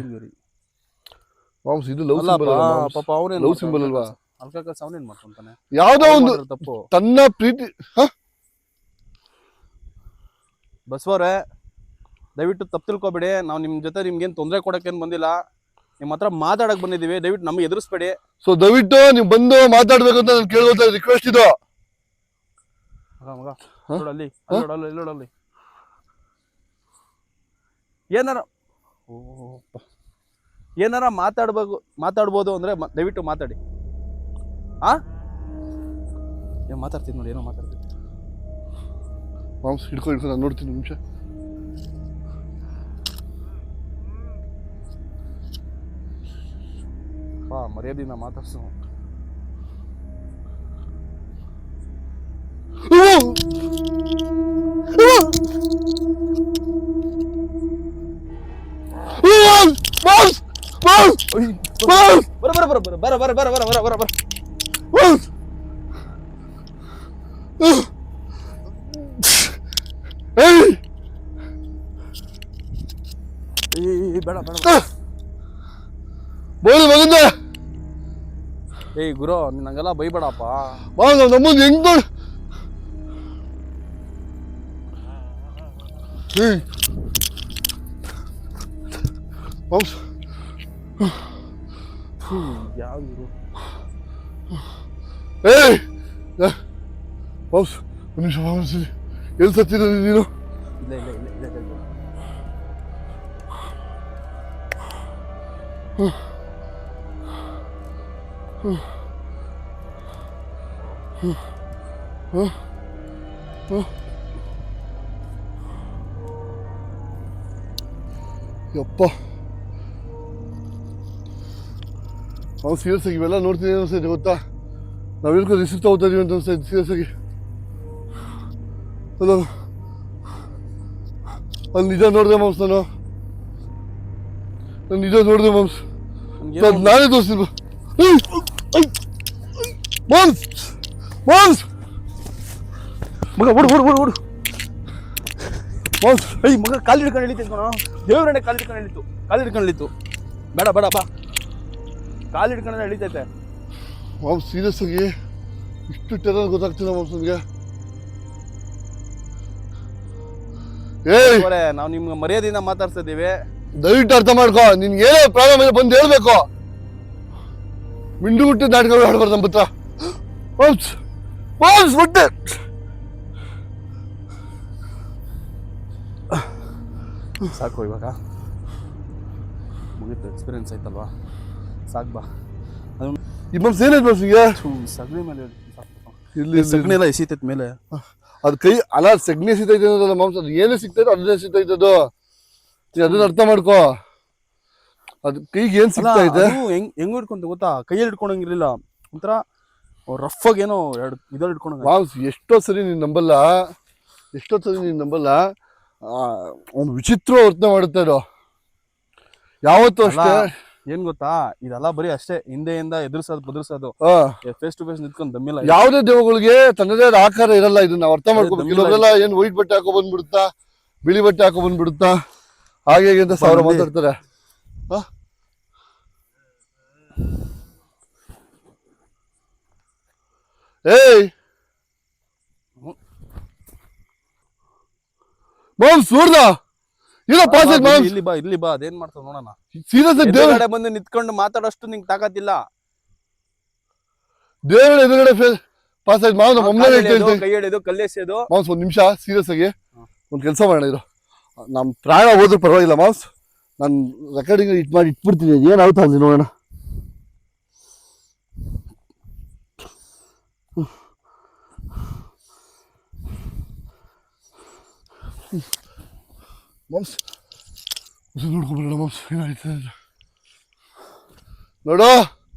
ಮಾಮ್ಸ್ ಇದು ಲವ್ ಸಿಂಬಲ್ ಪಾಪ ಅವನೇ ಲವ್ ಸಿಂಬಲ್ ಅಲ್ವಾ ಹಲ್ಕ ಕೆಲಸ ಅವನೇನ್ ಮಾಡ್ಕೊಂತಾನೆ ಯಾವ್ದೋ ಒಂದು ತಪ್ಪು ತನ್ನ ಪ್ರೀತಿ ಬಸವರೇ ದಯವಿಟ್ಟು ತಪ್ಪು ತಿಳ್ಕೊಬೇಡಿ ನಾವು ನಿಮ್ ಜೊತೆ ನಿಮ್ಗೇನ್ ತೊಂದರೆ ಕೊಡಕ್ಕೇನ್ ಬಂದಿಲ್ಲ ನಿಮ್ಮ ಹತ್ರ ಮಾತಾಡಕ್ ಬಂದಿದೀವಿ ದಯವಿಟ್ಟು ನಮಗೆ ಎದುರಿಸ್ಬೇಡಿ ಸೊ ದಯವಿಟ್ಟು ನೀವು ಬಂದು ಮಾತಾಡ್ಬೇಕು ಅಂತ ನಾನು ಕೇಳೋದ ರಿಕ್ವೆಸ್ಟ್ ಇದು ನೋಡಲ್ಲಿ ಏನಾರ ಮಾತಾಡ್ಬೋದು ಅಂದ್ರೆ ದಯವಿಟ್ಟು ಮಾತಾಡಿ ಏನ್ ಮಾತಾಡ್ತೀನಿ ನೋಡಿ ಏನೋ ಮಾತಾಡ್ತೀನಿ ಮಾಮ್ಸ್ ಹಿಡ್ಕೊ ನಾನು ನೋಡ್ತೀನಿ ನಿಮಿಷ ಮರ್ಯಾದೆಯಿಂದ ಮಾತಾಡ್ಸು ಬರ ಬೇಡ ಬೋಳಿ ಮಗಂದ ಗುರು ನೀನ್ ಹಂಗೆಲ್ಲ ಬೈಬೇಡಪ್ಪ ನಮ್ಮದು ಹೆಂಗ್ ನೋಡಿ ಯಾವ ಗುರು ಒಂದು ನಿಮಿಷ ಎಲ್ಲಿ ಸತ್ತಿದ ನೀನು ಯಪ್ಪ ನಾವು ಸೀರಿಯಸ್ ಆಗಿ ಇವೆಲ್ಲ ನೋಡ್ತೀನಿ ಅನ್ಸೈತೆ ಗೊತ್ತಾ ನಾವು ಹೇಳ್ಕೊಂಡು ರಿಸಿಪ್ಟ್ ತಗೋತಾ ಇದೀವಿ ಅಂತ ಅನ್ಸೈತೆ ಸೀರಿಯಸ್ ಆಗಿ ಅಲ್ಲ ಅಲ್ಲಿ ನಿಜ ನೋಡಿದೆ ಮಾಮ್ಸ್ ನಾನು ನಿಜ ನೋಡಿದೆ ಮಾಮ್ಸ್ ನಾನೇ ತೋರಿಸ್ತೀನಿ ಮಾಮ್ಸ್ ಮಾಮ್ಸ್ ಮಗ ಓಡು ಮಾಮ್ಸ್ ಮಗ ಕಾಲು ಹಿಡ್ಕೊಂಡು ಎಳಿತು ದೇವ್ರನ್ನೇ ಕಾಲು ಹಿಡ್ಕೊಂಡು ಎಳಿತು ಬೇಡ ಬಾ ಕಾಲು ಹಿಡ್ಕೊಂಡ್ರೆ ಎಳಿತೈತೆ ಮಾಮ್ಸ್ ಸೀರಿಯಸ್ ಆಗಿ ಇಷ್ಟು ಟೆರರ್ ಗೊತ್ತಾಗ್ತಿಲ್ಲ ಮಾಮ್ಸ್ ನನಗೆ ನಾವು ನಿಮ್ಗೆ ಮರ್ಯಾದೆಯಿಂದ ಮಾತಾಡ್ತಾ ಇದ್ದೀವಿ ದಯವಿಟ್ಟು ಅರ್ಥ ಮಾಡ್ಕೋ ನಿನ್ಗೆ ಏನೋ ಪ್ರಾಬ್ಲಮ್ ಇದೆ ಬಂದು ಹೇಳ್ಬೇಕು ಮಿಂಡು ಬಿಟ್ಟು ನಾಟಕ ಆಡ್ಬಾರ್ದು ನಮ್ಮ ಹತ್ರ ಬಟ್ಟೆ ಸಾಕು ಇವಾಗ ಮುಗೀತು, ಎಕ್ಸ್ಪೀರಿಯನ್ಸ್ ಆಯ್ತಲ್ವಾ, ಸಾಕು ಬಾ. ಈ ಮಾಮ್ಸ್ ಏನಾಯ್ತು ಮಾಮ್ಸ್ ಈಗ? ಸಗಣಿ ಮೇಲೆ ಇಲ್ಲಿ ಸಗಣಿ ಎಲ್ಲ ಎಸಿತೈತೆ ಮೇಲೆ. ಅದು ಕೈ ಅಲ್ಲ, ಸಗಣಿ ಸಿಗ್ತೈತೆ ಅನ್ನೋದಲ್ಲ ಮಾಂಸ, ಅದು ಏನು ಸಿಗ್ತೈತೆ ಅದನ್ನೇ ಸಿಗ್ತೈತೆ ಅದು. ಅದನ್ನ ಅರ್ಥ ಮಾಡ್ಕೋ. ಅದು ಕೈಗೆ ಏನ್ ಸಿಗ್ತಾ ಇದೆ? ಹೆಂಗ್ ಹಿಡ್ಕೊಂತ ಗೊತ್ತಾ, ಕೈಯಲ್ಲಿ ಹಿಡ್ಕೊಂಡಂಗಿರ್ಲಿಲ್ಲ, ಒಂಥರ ರಫ್ ಆಗಿ ಏನೋ ಎರಡು ಇದ್ರಲ್ಲಿ ಹಿಡ್ಕೊಂಡಂಗ. ಮಾಂಸ್ ಎಷ್ಟೋ ಸರಿ ನೀನ್ ನಂಬಲ್ಲ, ಒಂದು ವಿಚಿತ್ರ ವರ್ತನೆ ಮಾಡುತ್ತೆ ಅದು ಯಾವತ್ತೂ ಅಷ್ಟೇ. ಏನ್ ಗೊತ್ತಾ, ಇದೆಲ್ಲ ಬರೀ ಅಷ್ಟೇ ಹಿಂದೆಯಿಂದ ಬದುರ್ಸೋದು, ಫೇಸ್ ಟು ಫೇಸ್ ನಿಂತ್ಕೊಂಡು ದಮ್ಮಿಲ್ಲ. ಯಾವುದೇ ದೇವಗಳಿಗೆ ತನ್ನದೇ ಆದ ಆಕಾರ ಇರಲ್ಲ, ಇದನ್ನ ನಾವು ಅರ್ಥ ಮಾಡ್ಕೋಬೇಕು. ಕೆಲವರೆಲ್ಲ ಏನ್ ವೈಟ್ ಬಟ್ಟೆ ಹಾಕೋ ಬಂದ್ಬಿಡುತ್ತಾ, ಬಿಳಿ ಬಟ್ಟೆ ಹಾಕೋ ಬಂದ್ಬಿಡುತ್ತಾ, ಹಾಗೆ ಅಂತ ಸಾವಿರ ಮಾತಾಡ್ತಾರೆ. ಏಯ್ ಮಾಮ್ಸ್ ನೋಡ್ದ ಇಲ್ಲ ಪಾಸ್ ಆಯ್ತು ಮಾಮ್ಸ್. ಇಲ್ಲಿ ಬಾ ಅದೇನ್ ಮಾಡ್ತಾವ ನೋಡೋಣ. ಸೀರಿಯಸ್ ಎದುರುಗಡೆ ಬಂದು ನಿಂತ್ಕೊಂಡು ಮಾತಾಡೋಷ್ಟು ನಿಂಗೆ ತಾಕತ್ತಿಲ್ಲ. ದೇವರ ಎದುರುಗಡೆ ಪಾಸ್ ಆಯ್ತು ಮಾಮ್ಸ್. ಕೈ ಹಿಡಿಯೋದು ಕಲ್ಲೆಸೆಯೋದು. ಮಾಮ್ಸ್ ಒಂದ್ ನಿಮಿಷ ಸೀರಿಯಸ್ ಆಗಿ ಒಂದ್ ಕೆಲಸ ಮಾಡೋಣ ಇರು. ನಮ್ ಪ್ರಾಣ ಹೋದ್ರೂ ಪರವಾಗಿಲ್ಲ ಮಾಮ್ಸ್, ನಾನು ರೆಕಾರ್ಡಿಂಗ್ ಇಟ್ಬಿಡ್ತೀನಿ, ಏನಾಗುತ್ತೆ ಅಲ್ಲಿ ನೋಡೋಣ. ಮಾಮ್ಸ್ ನೋಡ್ಕೊಂಡ್ಬಿಡೋಣ ಮಾಮ್ಸ್, ಏನಾಯ್ತು ನೋಡು.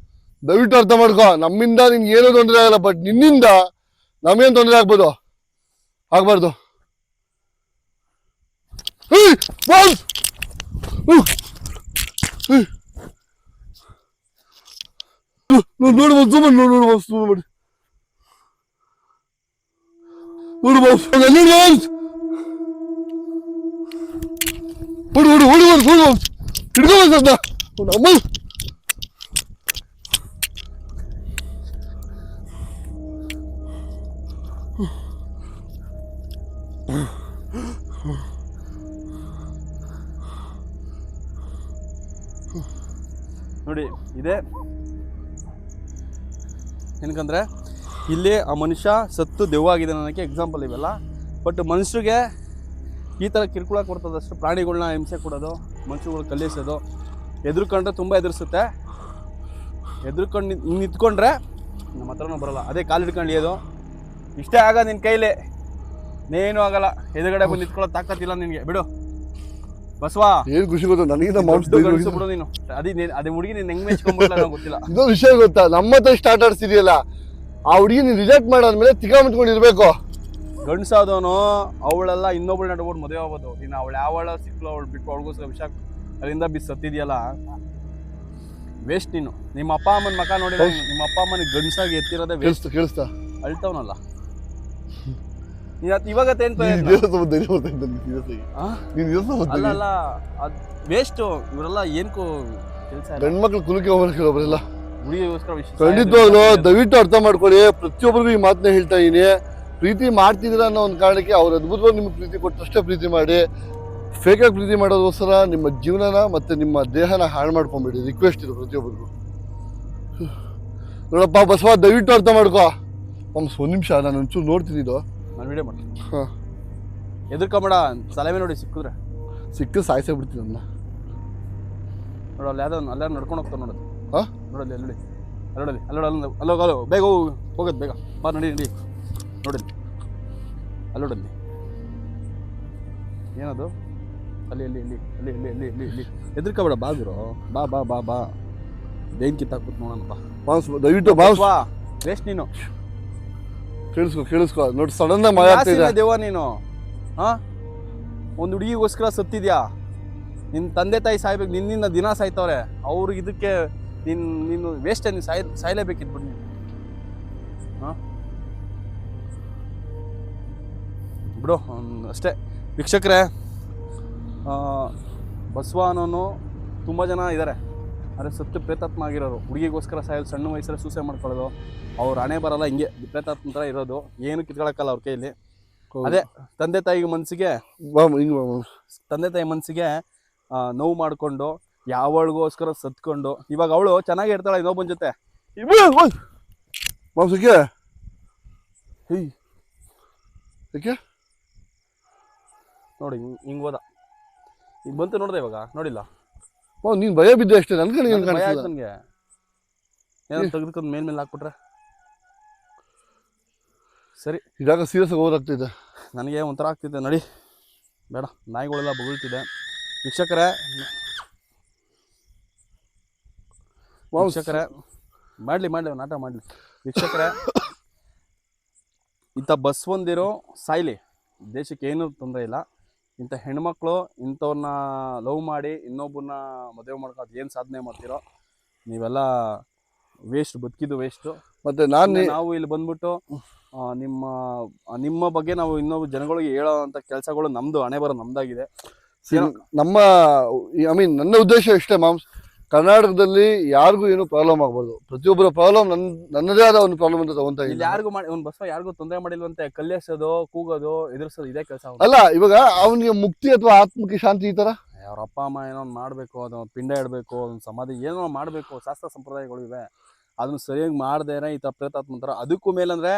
ದಯವಿಟ್ಟು ಅರ್ಥ ಮಾಡ್ಕೋ, ನಮ್ಮಿಂದ ನಿನ್ಗೆ ಏನೂ ತೊಂದರೆ ಆಗಲ್ಲ, ಬಟ್ ನಿನ್ನಿಂದ ನಮಗೇನು ತೊಂದರೆ ಆಗ್ಬೋದು, ಆಗ್ಬಾರ್ದು. ನೋಡು ಮಾಮ್ಸ್, ನೋಡು ಮಾಮ್ಸ್, ನೋಡಿ ನೋಡು ಮಾಮ್ಸ್, ಮಾಮ್ಸ್ ಹೊಡಿ ಹಿಡ್ಕೋಬೇಕಂತ ಅಮ್ಮ. ನೋಡಿ ಇದೆ ಏನಕ್ಕಂದ್ರೆ ಇಲ್ಲಿ ಆ ಮನುಷ್ಯ ಸತ್ತು ದೆವ್ವಾಗಿದೆ ನನಗೆ ಎಕ್ಸಾಂಪಲ್ ಇವೆಲ್ಲ. ಬಟ್ ಮನುಷ್ಯರಿಗೆ ಈ ಥರ ಕಿರುಕುಳ ಕೊಡ್ತದಷ್ಟು ಪ್ರಾಣಿಗಳನ್ನ ಹಿಂಸೆ ಕೊಡೋದು, ಮನುಷ್ಯಗಳು ಕಲ್ಲಿಸೋದು, ಎದುರ್ಕೊಂಡ್ರೆ ತುಂಬ ಎದುರಿಸುತ್ತೆ. ಎದುರ್ಕೊಂಡು ನಿಂತ್ಕೊಂಡ್ರೆ ನಮ್ಮ ಹತ್ರನೂ ಬರೋಲ್ಲ. ಅದೇ ಕಾಲು ಹಿಡ್ಕೊಂಡಿಯೋದು ಇಷ್ಟೇ ಆಗ ನಿನ್ನ ಕೈಲಿ ನೇನು ಆಗಲ್ಲ. ಎದುರುಗಡೆ ಬಂದು ನಿಂತ್ಕೊಳ್ಳೋ ತಾಕತ್ತಿಲ್ಲ ನಿನಗೆ, ಬಿಡು ಬಸವಾ. ಏನು ಖುಷಿ ಗೊತ್ತಾ ನನಗಿಂತ ಮಾಮ್ಸ್ ಬಿಡು ನೀನು. ಅದೇ ಹುಡುಗಿ ನೀನು ಹೆಂಗ್ ಮೆಚ್ಕೊಂಡ್ಬಿಡ್ಲ ಗೊತ್ತಿಲ್ಲ. ಇದೊಂದು ವಿಷಯ ಗೊತ್ತಾ, ನಮ್ಮ ಹತ್ರ ಸ್ಟಾರ್ಟ್ ಆಡ್ಸಿದೆಯಲ್ಲ, ಆ ಹುಡುಗಿ ನೀನು ರಿಜೆಕ್ಟ್ ಮಾಡಾದ್ಮೇಲೆ ತಿಕ್ಕ ಮುಟ್ಕೊಂಡಿರ್ಬೇಕು. ಗಂಡ್ಸಾದವನು ಅವಳೆಲ್ಲ ಇನ್ನೊಬ್ಳು ನಡ್ಬೋದು ಮದುವೆ ಆಗ್ಬೋದು. ಇನ್ನು ಅವಳು ಯಾವಳ ಸಿಕ್ಲು ಅವಳು ಬಿಟ್ಟು ಅವಳಿಗೋಸ್ಕರ ವಿಷ ಅಲ್ಲಿಂದ ಬಿದ್ದು ಸತ್ತಿದ್ಯಲ್ಲ, ವೇಸ್ಟ್ ನೀನು. ನಿಮ್ಮ ಅಪ್ಪ ಅಮ್ಮನ ಮಕ ನೋಡಿ, ನಿಮ್ಮ ಅಪ್ಪ ಅಮ್ಮನಿಗೆ ಗಂಡ್ಸಾಗಿ ಎತ್ತಿರೋದೇ ವೇಸ್ಟ್. ಕೇಳಿಸ್ತಾ ಅಳ್ತಾವನಲ್ಲ ಇವಾಗ ಅಲ್ಲ ಅದ್ ವೇಸ್ಟ್. ಇವರೆಲ್ಲ ಏನ್ಕೋ ಕೆಲಸ, ಗಂಡ್ಮಕ್ಳು ಕುಲಕ್ಕೆ ಹೋಗ್ಬಾರಲ್ಲ ಹುಡುಗಿಗೋಸ್ಕರ. ಖಂಡಿತವಾಗ್ಲು ದಯವಿಟ್ಟು ಅರ್ಥ ಮಾಡ್ಕೊಳ್ಳಿ. ಪ್ರತಿಯೊಬ್ಬರಿಗೂ ಈ ಮಾತನ್ನ ಹೇಳ್ತಾ ಇದೀನಿ. ಪ್ರೀತಿ ಮಾಡ್ತಿದ್ರ ಅನ್ನೋ ಒಂದು ಕಾರಣಕ್ಕೆ ಅವ್ರು ಅದ್ಭುತವಾಗಿ ನಿಮ್ಗೆ ಪ್ರೀತಿ ಕೊಟ್ಟಷ್ಟೇ ಪ್ರೀತಿ ಮಾಡಿ. ಫೇಕಾಗಿ ಪ್ರೀತಿ ಮಾಡೋದಕ್ಕೋಸ್ಕರ ನಿಮ್ಮ ಜೀವನನ ಮತ್ತೆ ನಿಮ್ಮ ದೇಹನ ಹಾಳು ಮಾಡ್ಕೊಂಬೇಡಿ. ರಿಕ್ವೆಸ್ಟ್ ಇದು ಪ್ರತಿಯೊಬ್ಬರಿಗೂ. ನೋಡಪ್ಪ ಬಸವ, ದಯವಿಟ್ಟು ಅರ್ಥ ಮಾಡ್ಕೋ. ಮಾಮ್ಸ್ ಒಂದು ನಿಮಿಷ ನಾನು ಒಂಚೂರು ನೋಡ್ತೀನಿ, ಇದು ನಾನು ವಿಡಿಯೋ ಮಾಡ್ತೀನಿ. ಎದುರ್ಕೊಂಬೇಡ, ಸಲಹೆ ನೋಡಿ ಸಿಕ್ಕಿದ್ರೆ ಸಾಯಿಸೇ ಬಿಡ್ತೀನಿ ನನ್ನ. ನೋಡು ಅಲ್ಲಿ ಯಾವ್ದು ಅಲ್ಲ ನಡ್ಕೊಂಡು ಹೋಗ್ತಾನೆ ನೋಡೋದು. ಹಾಂ ನೋಡಲ್ಲಿ ಅಲ್ಲೋಡಲ್ಲಿ ಬೇಗ ಹೋಗೋದು ಬೇಗ ಬಾ. ನಡಿ ನೋಡಲ್ಲಿ ಅಲ್ಲೋಡಲ್ಲಿ ಏನದು ಅಲ್ಲಿ ಎದುರ್ಕೋಬೇಡ. ಬಾ ಗುರು, ಬಾ ಬೇನ್ ಕಿತ್ತಾಕ್ಬಿಟ್ಟು ನೋಡೋಣ ಬಾ. ಮಾಮ್ಸ್ ದಯವಿಟ್ಟು ಮಾಮ್ಸ್ ವೇಸ್ಟ್ ನೀನು. ಕೇಳಿಸ್ಕೊ ನೋಡಿ, ಸಡನ್ ಆಗಿ ಮಾತಾಡ್ತಿದ್ದೆ ದೇವ ನೀನು. ಒಂದು ಹುಡುಗಿಗೋಸ್ಕರ ಸತ್ತಿದ್ಯಾ. ನಿನ್ನ ತಂದೆ ತಾಯಿ ಸಾಯ್ಬೇಕು, ನಿನ್ನಿಂದ ದಿನ ಸಾಯ್ತವ್ರೆ. ಅವ್ರಿಗೆ ಇದಕ್ಕೆ ನೀನು ವೇಸ್ಟ್. ನೀನು ಸಾಯ್ಲೇಬೇಕಿತ್ತು ಬಿಡು ನೀನು. ಬಿಡು ಅಷ್ಟೇ. ವೀಕ್ಷಕರೇ, ಬಸವ ಅನ್ನೋನು ತುಂಬ ಜನ ಇದ್ದಾರೆ, ಆದರೆ ಸತ್ತು ಪ್ರೇತಾತ್ಮ ಆಗಿರೋರು. ಹುಡುಗಿಗೋಸ್ಕರ ಸಾಯೋದು, ಸಣ್ಣ ವಯಸ್ಸಲ್ಲಿ ಸೂಸೈಡ್ ಮಾಡ್ಕೊಳ್ಳೋದು, ಅವ್ರ ಹಣೆ ಬರಲ್ಲ ಹಿಂಗೆ ಪ್ರೇತಾತ್ಮ ಥರ ಇರೋದು. ಏನು ಕಿತ್ಕೊಳಕ್ಕಲ್ಲ ಅವ್ರ ಕೈಯಲ್ಲಿ. ಅದೇ ತಂದೆ ತಾಯಿ ಮನಸ್ಸಿಗೆ ನೋವು ಮಾಡಿಕೊಂಡು ಯಾವಳಿಗೋಸ್ಕರ ಸತ್ಕೊಂಡು ಇವಾಗ ಅವಳು ಚೆನ್ನಾಗಿ ಇರ್ತಾಳೆ ಇನ್ನೊಬ್ಬನ ಜೊತೆ. ನೋಡಿ ಹಿಂಗೆ ಹೋದ, ಈಗ ಬಂತು ನೋಡ್ದೆ, ಇವಾಗ ನೋಡಿಲ್ಲ ನೀನು ಭಯ ಬಿದ್ದೆ ಅಷ್ಟೇ ನನ್ಗೆ ಏನು ಭಯ ಕಾಣಿಸಿಲ್ಲ. ಆಯ್ತು ನನಗೆ, ಏನೋ ತೆಗೆದುಕೊಂಡು ಮೇಲ್ ಹಾಕ್ಬಿಟ್ರೆ ಸರಿ. ಇದಾಗ ಸೀರಿಯಸ್ ಆಗಿ ಓದಾಗ್ತಿದೆ, ನನಗೆ ಒಂಥರ ಆಗ್ತಿದೆ. ನಡಿ ಬೇಡ, ನಾಯಿಗಳೆಲ್ಲ ಬೊಗಳ್ತಿದೆ. ವೀಕ್ಷಕರೇ ಮಾಡಲಿ ನಾಟ ಮಾಡಲಿ. ವೀಕ್ಷಕರೇ, ಇಂಥ ಬಸ್ ಒಂದಿರೋ ಸಾಯ್ಲಿ, ದೇಶಕ್ಕೆ ಏನೂ ತೊಂದರೆ ಇಲ್ಲ. ಇಂಥ ಹೆಣ್ಮಕ್ಳು ಇಂಥವ್ರನ್ನ ಲವ್ ಮಾಡಿ ಇನ್ನೊಬ್ಬರನ್ನ ಮದುವೆ ಮಾಡ್ಕೊಂಡು ಏನು ಸಾಧನೆ ಮಾಡ್ತಿರೋ ನೀವೆಲ್ಲ ವೇಸ್ಟ್, ಬದುಕಿದ್ದು ವೇಸ್ಟು. ಮತ್ತೆ ನಾವು ಇಲ್ಲಿ ಬಂದ್ಬಿಟ್ಟು ನಿಮ್ಮ ಬಗ್ಗೆ ನಾವು ಇನ್ನೊಬ್ಬ ಜನಗಳಿಗೆ ಹೇಳೋ ಅಂಥ ಕೆಲಸಗಳು ನಮ್ಮದು ಹಣೆ ಬರೋ ನಮ್ದಾಗಿದೆ. ನಮ್ಮ ನನ್ನ ಉದ್ದೇಶ ಇಷ್ಟೇ ಮಾಮ್ಸ್, ಕರ್ನಾಟಕದಲ್ಲಿ ಯಾರಿಗೂ ಏನು ಪ್ರಾಬ್ಲಮ್ ಆಗ್ಬಾರ್ದು. ಪ್ರತಿಯೊಬ್ಬರ ಪ್ರಾಬ್ಲಮ್ ನನ್ನದೇ ಆದ ಒಂದು ಪ್ರಾಬ್ಲಮ್ ಅಂತ ತಗೊಂತ ಇಲ್ಲಿ ಯಾರಿಗೂ ಒಂದು ಬಸ್ ಯಾರಿಗೂ ತೊಂದರೆ ಮಾಡಿಲ್ವಂತೆ. ಕಲ್ಲೆಸೋದು, ಕೂಗೋದು, ಎದುರಿಸೋದು ಇದೇ ಕೆಲಸ. ಅಲ್ಲ, ಇವಾಗ ಅವನಿಗೆ ಮುಕ್ತಿ ಅಥವಾ ಆತ್ಮಕ್ಕೆ ಶಾಂತಿ ಈ ತರ ಅವ್ರ ಅಪ್ಪ ಅಮ್ಮ ಏನೋ ಒಂದು ಮಾಡಬೇಕು, ಅದು ಪಿಂಡ ಇಡಬೇಕು, ಒಂದು ಸಮಾಧಿ ಏನೋ ಮಾಡಬೇಕು, ಶಾಸ್ತ್ರ ಸಂಪ್ರದಾಯಗಳು ಇವೆ. ಅದನ್ನು ಸರಿಯಾಗಿ ಮಾಡ್ದೇನೆ ಈ ಥರ ಪ್ರೇತಾತ್ಮ ಅಂತಾರೆ. ಅದಕ್ಕೂ ಮೇಲಂದ್ರೆ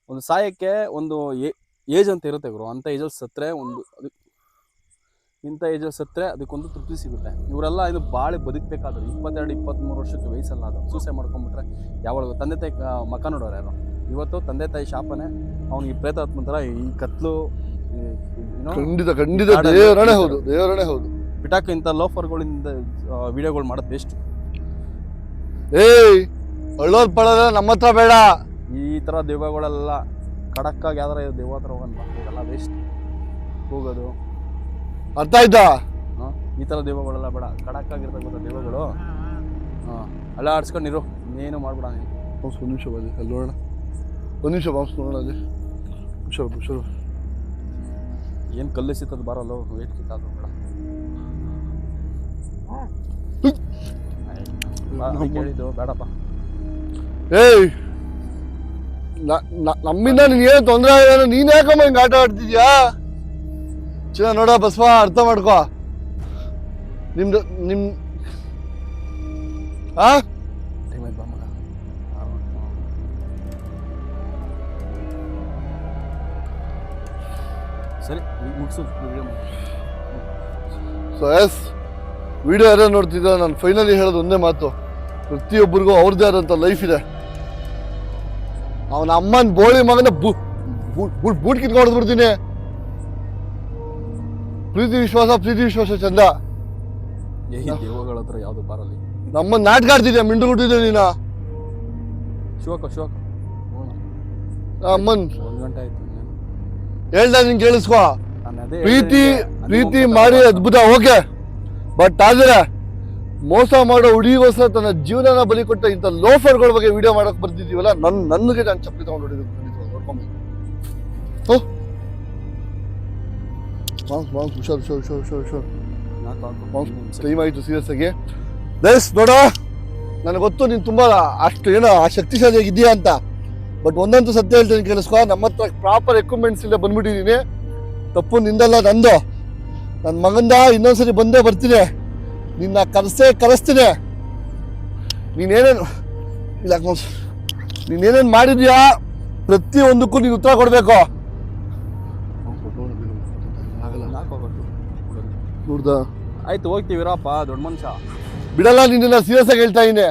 ಒಂದು ಸಾಯಕ್ಕೆ ಒಂದು ಏಜ್ ಅಂತ ಇರುತ್ತೆ ಗುರು. ಅಂಥ ಏಜಲ್ಲಿ ಸತ್ತರೆ ಇಂಥ ಏಜಲ್ಲಿ ಸತ್ತರೆ ಅದಕ್ಕೊಂದು ತೃಪ್ತಿ ಸಿಗುತ್ತೆ. ಇವರೆಲ್ಲ ಇದು ಭಾಳ ಬದುಕಬೇಕಾದ್ರು 22-23 ವರ್ಷಕ್ಕೆ ವಯಸ್ಸಲ್ಲ. ಅದು ಸೂಸೈಡ್ ಮಾಡ್ಕೊಂಡ್ಬಿಟ್ರೆ ಯಾವಾಗ ತಂದೆ ತಾಯಿ ಮಕ್ಕ ನೋಡೋರು ಯಾರು? ಇವತ್ತು ತಂದೆ ತಾಯಿ ಶಾಪನೆ ಅವ್ನಿಗೆ ಪ್ರೇತಾತ್ಮ ಥರ ಈ ಕತ್ಲು. ಖಂಡಿತ ದೇವರಣೆ ಹೌದು. ಬಿಟಾಕ ಇಂಥ ಲೋಫರ್ಗಳಿಂದ ವಿಡಿಯೋಗಳು ಮಾಡೋದು ಬೆಸ್ಟ್. ಅಳ್ಳೋದ್ ಪಳೋದ ನಮ್ಮ ಹತ್ರ ಬೇಡ. ಈ ಥರ ದೆವ್ವಗಳೆಲ್ಲ ಖಡಕ್ಕಾಗಿ ಯಾವ್ದಾರ ದೆವ್ವ ಹತ್ರ ಹೋಗಲ್ಲ, ವೇಸ್ಟ್. ಹೋಗೋದು ಅರ್ಥ ಆಯ್ತಾ? ಈ ಥರ ದೆವ್ವಗಳೆಲ್ಲ ಬೇಡ, ಖಡಕ್ಕಾಗಿರ್ತಕ್ಕಂಥ ದೆವ್ವಗಳು. ಅಲ್ಲ ಆಡ್ಸ್ಕೊಂಡಿರು, ಇನ್ನೇನು ಮಾಡ್ಬೇಡ ನೀನು. ಒಂದು ನಿಮಿಷ ಬನ್ನಿ ಅಲ್ಲಿ ನೋಡೋಣ, ಒಂದು ನಿಮಿಷ ಬಾಂಬ್ಸ್ ನೋಡೋಣ ಅಲ್ಲಿ. ಹುಷಾರು ಏನು ಕಲ್ಲು ಸಿತ್ತದು ಬರಲ್ಲ, ವೇಟ್ ಕಿತ್ತಾದ್ರು ಬೇಡ. ಹೇಳಿದ್ದು ಬೇಡಪ್ಪ. ನಮ್ಮಿಂದ ನಿನ್ಗೇನು ತೊಂದರೆ ಆಗಿಲ್ಲ, ನೀನ್ ಯಾಕಮ್ಮ ಹಿಂಗೆ ಆಟ ಆಡ್ತಿದ್ಯಾ? ಚಿನ್ನ ನೋಡ ಬಸವ, ಅರ್ಥ ಮಾಡ್ಕೋ. ನಿಮ್ ಸರಿ ಮುಗಿಸು ವಿಡಿಯೋ ಯಾರು ನೋಡ್ತಿದ್ದ, ನಾನು ಫೈನಲಿ ಹೇಳೋದು ಒಂದೇ ಮಾತು, ಪ್ರತಿಯೊಬ್ಬರಿಗೂ ಅವ್ರದ್ದೇ ಆದಂಥ ಲೈಫ್ ಇದೆ. ಅವನ ಅಮ್ಮನ ಬೋಳಿ ಮಗನ ಬೂಟ್ ಕಿತ್ಕೊಂಡು ಹೊಡೆದ್ಬಿಡ್ತೀನಿ. ಪ್ರೀತಿ ವಿಶ್ವಾಸ ಚಂದ. ದೇವಗಳ ಹತ್ರ ಯಾವ್ದು ಬರಲಿ. ನಮ್ಮನ್ನ ನಾಟಕ ಆಡ್ತಿದ್ಯಾ, ಮಿಂಡು ಕೊಟ್ಟಿದ್ದೆ ನೀನ. ಶಿವಕ ಅಮ್ಮನ್ 1 ಗಂಟೆ ಆಯ್ತು ಹೇಳ್ದ, ನಿನ್ ಕೇಳಿಸ್ಕೊ. ಪ್ರೀತಿ ಮಾಡಿ ಅದ್ಭುತ, ಓಕೆ. ಬಟ್ ಆದ್ರೆ ಮೋಸ ಮಾಡೋ ಹುಡುಗಿಗೋಸ್ಕರ ತನ್ನ ಜೀವನನ ಬಲಿ ಕೊಟ್ಟ ಇಂಥ ಲೋಫರ್ಗಳ ಬಗ್ಗೆ ವಿಡಿಯೋ ಮಾಡಕ್ ಬರ್ತಿದೀವಲ್ಲ, ನನಗೆ ನಾನು ಚಪ್ಪಲಿ ತಗೊಂಡು ಹೊಡಿಬೇಕು. ಹುಷಾರ್. ಟೈಮ್ ಆಯ್ತು ಸೀರಿಯಸ್ ಆಗಿ. ನೋಡ, ನನಗೆ ಗೊತ್ತು ನೀನು ತುಂಬಾ ಅಷ್ಟು ಏನೋ ಆ ಶಕ್ತಿಶಾಲಿಯಾಗಿದ್ದೀಯಾ ಅಂತ. ಬಟ್ ಒಂದಂತೂ ಸತ್ಯ ಹೇಳ್ತೀನಿ ಕೇಳಿಸ್ಕೊ, ನಮ್ಮ ಹತ್ರ ಪ್ರಾಪರ್ ಎಕ್ವಿಪ್ಮೆಂಟ್ಸ್ ಇಲ್ಲ ಬಂದ್ಬಿಟ್ಟಿದ್ದೀನಿ. ತಪ್ಪು ನಿಂದಲ್ಲ, ನಂದು. ನನ್ನ ಮಗಂದ ಇನ್ನೊಂದ್ಸರಿ ಬಂದೇ ಬರ್ತೀನಿ, ನಿನ್ನ ಕರೆಸ್ತೀನಿ. ನೀನೇನೇನು ಮಾಡಿದ್ಯಾ ಪ್ರತಿಯೊಂದಕ್ಕೂ ನೀನು ಉತ್ತರ ಕೊಡಬೇಕು. ನೋಡ್ದ, ಆಯ್ತು ಹೋಗ್ತೀವಿರಪ್ಪ, ದೊಡ್ಡ ಮನುಷ್ಯ. ಬಿಡಲ್ಲ, ನಿನ್ನ ಸೀರಿಯಸ್ ಆಗಿ ಹೇಳ್ತಾ ಇದ್ದೀನಿ.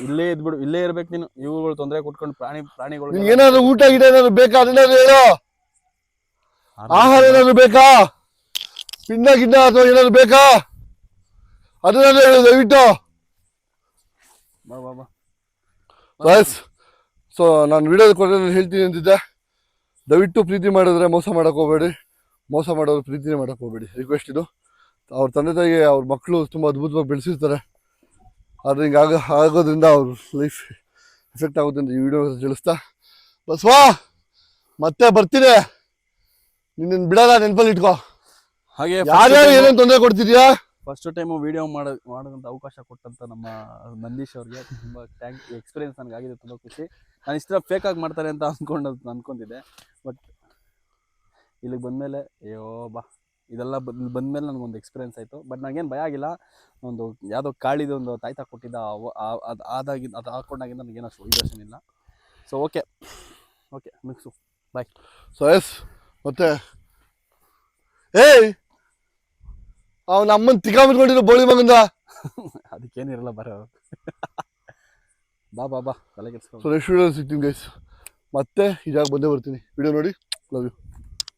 ಇಲ್ಲೇ ಇದ್ಬಿಡು, ಇಲ್ಲೇ ಇರ್ಬೇಕು ನೀನು. ಇವುಗಳು ತೊಂದರೆ ಕೊಟ್ಕೊಂಡು ಪ್ರಾಣಿಗಳು. ಏನಾದ್ರು ಊಟ ಗಿಡ ಏನಾದ್ರು ಬೇಕಾ? ಅದನ್ನಾದ್ರು ಹೇಳು. ಆಹಾರ ಏನಾದ್ರು ಬೇಕಾ? ಪಿಂಡ ಗಿಡ್ಡ ಅಥವಾ ಏನಾದ್ರು ಬೇಕಾ? ಅದನ್ನಾದ್ರು ಹೇಳು ದಯವಿಟ್ಟು. ಸೊ ನಾನು ವಿಡಿಯೋದ ಕೊನೆಯಲ್ಲಿ ಹೇಳ್ತೀನಿ ಅಂತಿದ್ದೆ, ದಯವಿಟ್ಟು ಪ್ರೀತಿ ಮಾಡಿದ್ರೆ ಮೋಸ ಮಾಡಕ್ ಹೋಗ್ಬೇಡಿ. ಮೋಸ ಮಾಡೋರು ಪ್ರೀತಿನೇ ಮಾಡಕ್ ಹೋಗ್ಬೇಡಿ. ರಿಕ್ವೆಸ್ಟ್ ಇದು. ಅವ್ರ ತಂದೆ ತಾಯಿಗೆ ಅವ್ರ ಮಕ್ಕಳು ತುಂಬ ಅದ್ಭುತವಾಗಿ ಬೆಳೆಸಿರ್ತಾರೆ. ಆದರೆ ಹಿಂಗೆ ಆಗೋದ್ರಿಂದ ಅವ್ರ ಲೈಫ್ ಎಫೆಕ್ಟ್ ಆಗುತ್ತೆ ಅಂತ ಈ ವಿಡಿಯೋ ತಿಳಿಸ್ತಾ, ಬಸ್ವಾ ಮತ್ತೆ ಬರ್ತೀನಿ, ನಿನ್ನ ಬಿಡಲ್ಲ, ನೆನಪಲ್ಲಿ ಇಟ್ಕೋ. ಹಾಗೆ ಯಾರ್ಯಾರು ಏನೇನು ತೊಂದರೆ ಕೊಡ್ತಿದ್ಯಾ? ಫಸ್ಟ್ ಟೈಮು ವಿಡಿಯೋ ಮಾಡೋದಂತ ಅವಕಾಶ ಕೊಟ್ಟಂತ ನಮ್ಮ ನಂದೀಶ್ ಅವ್ರಿಗೆ ತುಂಬ ಎಕ್ಸ್ಪೀರಿಯನ್ಸ್ ನನಗಾಗಿದೆ, ತುಂಬ ಖುಷಿ. ನಾನು ಇಷ್ಟ ಫೇಕಾಗಿ ಮಾಡ್ತಾರೆ ಅಂತ ಅನ್ಕೊಂಡಿದ್ದೆ. ಬಟ್ ಇಲ್ಲಿಗೆ ಬಂದಮೇಲೆ ಇದೆಲ್ಲ ಬಂದಮೇಲೆ ನನಗೊಂದು ಎಕ್ಸ್ಪೀರಿಯನ್ಸ್ ಆಯಿತು. ಬಟ್ ನನಗೇನು ಭಯ ಆಗಿಲ್ಲ. ಒಂದು ಯಾವುದೋ ಕಾಳಿದು ಒಂದು ತಾಯ್ತ ಕೊಟ್ಟಿದ್ದ, ಅದು ಹಾಕೊಂಡಾಗಿಂದ ನನಗೇನು ಅಷ್ಟು ವೈಬ್ರೇಷನ್ ಇಲ್ಲ. ಸೊ ಓಕೆ ಮಿಕ್ಸು ಬಾಯ್. ಸೊ ಮತ್ತೆ ಅವ್ನ ಅಮ್ಮನ್ ತಿಕಾ ಬಿಟ್ಕೊಂಡಿರೋ ಬೋಳಿ ಮಗಂದ. ಅದಕ್ಕೇನಿರಲ್ಲ ಬರೋ ಬಾ ಬಾ ಬಾ ತಲೆ ಕೆಡ್ಸ್ಕೊ. ಸೊ ನೆಕ್ಸ್ಟ್ ವಿಡಿಯೋ ಸಿಗ್ತೀನಿ ಗೈಸ್. ಮತ್ತೆ ಇದಾಗ ಬಂದೇ ಬರ್ತೀನಿ. ವಿಡಿಯೋ ನೋಡಿ, ಲವ್ ಯು.